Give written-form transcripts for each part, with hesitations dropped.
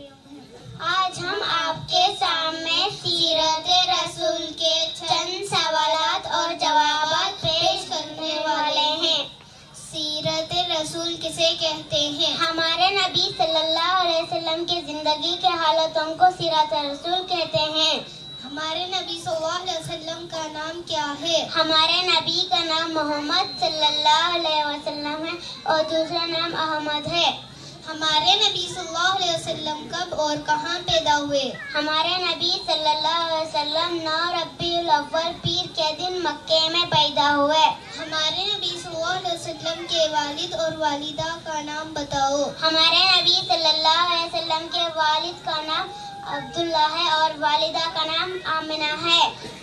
آج ہم آپ کے سامنے سیرت رسول کے چند سوالات اور جوابات پیش کرنے والے ہیں۔ سیرت رسول کسے کہتے ہیں؟ ہمارے نبی صلی اللہ علیہ وسلم کی زندگی کے حالتوں کو سیرت رسول کہتے ہیں۔ ہمارے نبی صلی اللہ علیہ وسلم کا نام کیا ہے؟ ہمارے نبی کا نام محمد صلی اللہ علیہ وسلم ہے اور دوسرا نام احمد ہے۔ ہمارے نبی صلی اللہ علیہ وسلم کب اور کہاں پیدا ہوئے؟ ہمارے نبی صلی اللہ علیہ وسلم 9 ربیع الاول پیر کے دن مکے میں پیدا ہوئے۔ ہمارے نبی صلی اللہ علیہ وسلم کے والد اور والدہ کا نام بتاؤ۔ ہمارے نبی صلی اللہ علیہ وسلم کے والد کا نام عبداللہ ہے اور والدہ کا نام آمنہ ہے۔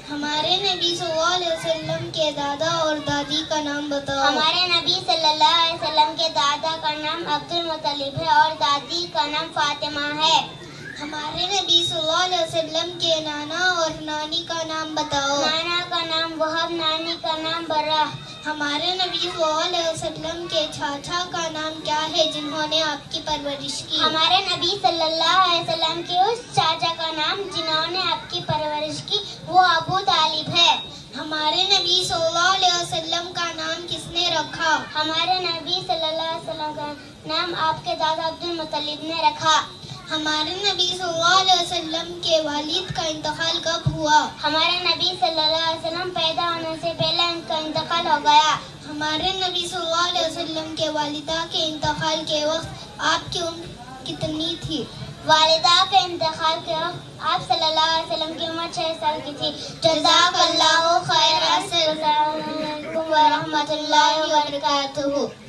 ہمارے نبی صلی اللہ علیہ وسلم کے دادا اور دادی کا نام بتاؤ۔ ہمارے نبی صلی اللہ علیہ وسلم کے دادا کا نام عبد المطلب ہے اور دادی کا نام فاطمہ ہے۔ ہمارے نبی صلی اللہ علیہ وسلم کے نانا اور نانی کا نام بتاؤ۔ نانا کا نام وہب، نانی کا نام برہ۔ ہمارے نبی صلی اللہ علیہ وسلم کے چاچا کا نام کیا ہے جنہوں نے آپ کی پرورش کی؟ ہمارے نبی صلی اللہ علیہ وسلم کے اس چاچا کا نام جنہوں نے آپ کی پرورش کی وہ ابو طالب ہے۔ ہمارے نبی صلی اللہ علیہ وسلم کا نام کس نے رکھا؟ ہمارے نبی صلی اللہ علیہ وسلم کا نام آپ کے دادا عبد المطلب نے رکھا۔ ہمارے نبی صلی اللہ علیہ وسلم کے والد کا انتقال کب ہوا؟ ہمارے نبی صلی اللہ علیہ وسلم پیدا ہونے سے پہلے ان کا انتقال ہو گیا۔ ہمارے نبی صلی اللہ علیہ وسلم کے والدہ کے انتقال کے وقت آپ کی عمر کتنی تھی؟ والدہ کے انتقال کے وقت آپ صلی اللہ علیہ وسلم کی عمر 6 سال کی تھی۔ جزاک اللہ خیر۔ السلام علیکم ورحمۃ اللہ وبرکاتہ۔